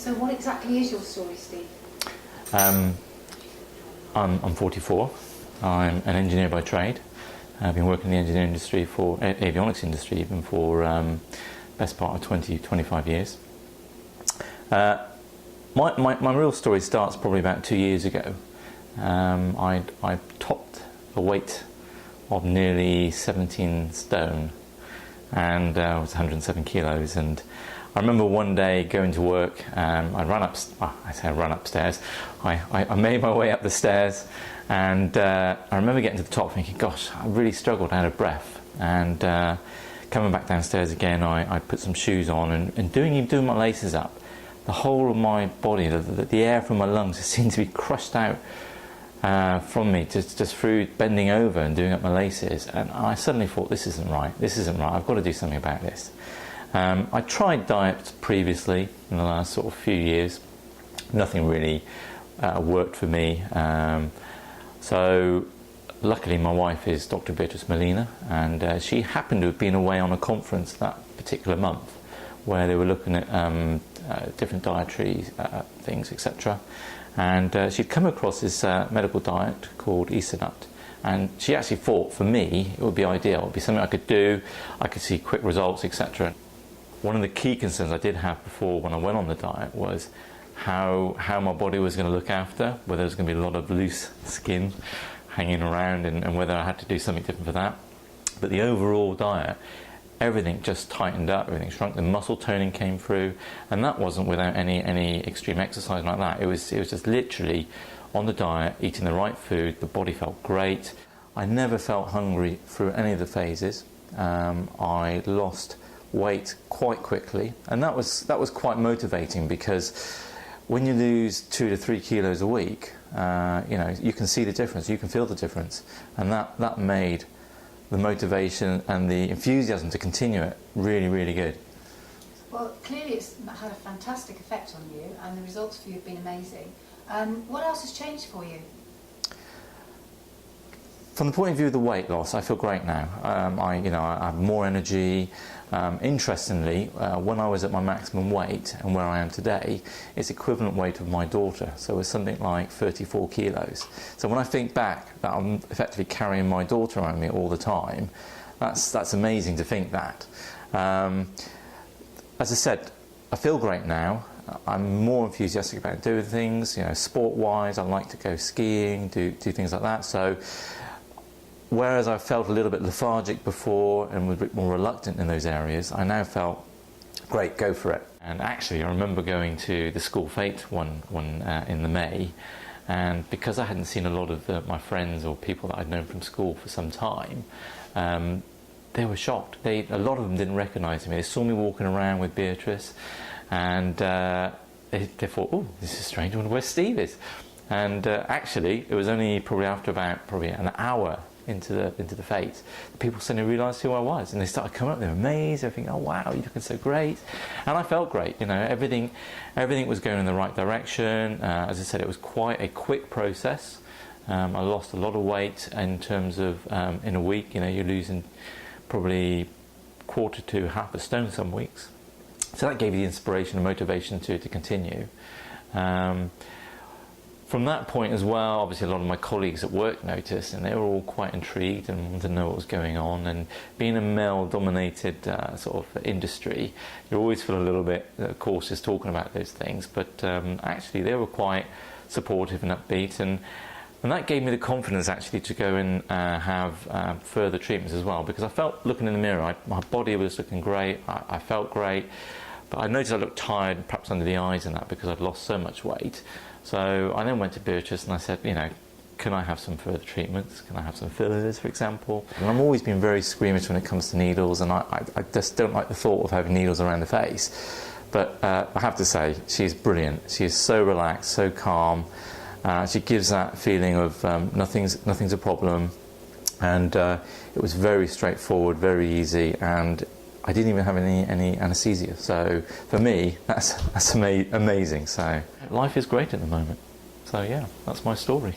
So what exactly is your story, Steve? I'm 44. I'm an engineer by trade. I've been working in the engineering industry for avionics industry even for best part of 25 years. My real story starts probably about 2 years ago. I topped a weight of nearly 17 stone and I was 107 kilos, and I remember one day going to work. I ran upstairs. I made my way up the stairs, and I remember getting to the top thinking, gosh, I really struggled out of breath, and coming back downstairs again, I put some shoes on and doing my laces up. The whole of my body, the air from my lungs seemed to be crushed out from me just through bending over and doing up my laces, and I suddenly thought, this isn't right, I've got to do something about this. I tried diets previously in the last sort of few years. Nothing really worked for me. So luckily my wife is Dr. Beatrice Molina, and she happened to have been away on a conference that particular month where they were looking at different dietary things, etc. And she'd come across this medical diet called Nut, and she actually thought for me it would be ideal. It would be something I could do, I could see quick results, etc. One of the key concerns I did have before when I went on the diet was how my body was going to look after, whether there was going to be a lot of loose skin hanging around, and whether I had to do something different for that. But the overall diet, everything just tightened up, everything shrunk, the muscle toning came through, and that wasn't without any extreme exercise like that. It was just literally on the diet, eating the right food, the body felt great. I never felt hungry through any of the phases. I lost weight quite quickly, and that was quite motivating, because when you lose 2 to 3 kilos a week, you can see the difference, you can feel the difference, and that made the motivation and the enthusiasm to continue it really, really good. Well, clearly it's had a fantastic effect on you, and the results for you have been amazing. What else has changed for you? From the point of view of the weight loss, I feel great now. I have more energy. Interestingly, when I was at my maximum weight and where I am today, it's equivalent weight of my daughter, so it's something like 34 kilos. So when I think back that I'm effectively carrying my daughter around me all the time, that's amazing to think that. As I said, I feel great now. I'm more enthusiastic about doing things, sport-wise. I like to go skiing, do things like that. So whereas I felt a little bit lethargic before and was a bit more reluctant in those areas, I now felt, great, go for it. And actually, I remember going to the school fete one in the May, and because I hadn't seen a lot of my friends or people that I'd known from school for some time, they were shocked. A lot of them didn't recognise me. They saw me walking around with Beatrice, and they thought, oh, this is strange, I wonder where Steve is. And actually, it was only probably after about an hour into the fete, people suddenly realised who I was, and they started coming up. They were amazed. They were thinking, "Oh wow, you're looking so great," and I felt great. Everything was going in the right direction. As I said, it was quite a quick process. I lost a lot of weight in terms of in a week. You're losing probably 1/4 to 1/2 a stone some weeks. So that gave you the inspiration and motivation to continue. From that point as well, obviously a lot of my colleagues at work noticed, and they were all quite intrigued and wanted to know what was going on. And being a male-dominated sort of industry, you always feel a little bit cautious talking about those things. But actually, they were quite supportive and upbeat, and that gave me the confidence actually to go and have further treatments as well. Because I felt, looking in the mirror, my body was looking great. I felt great, but I noticed I looked tired, perhaps under the eyes and that, because I'd lost so much weight. So I then went to Beatrice and I said, can I have some further treatments? Can I have some fillers, for example? And I've always been very squeamish when it comes to needles, and I just don't like the thought of having needles around the face. But I have to say, she's brilliant. She is so relaxed, so calm. She gives that feeling of nothing's a problem. And it was very straightforward, very easy, and I didn't even have any anaesthesia. So for me, that's amazing. So life is great at the moment. So yeah, that's my story.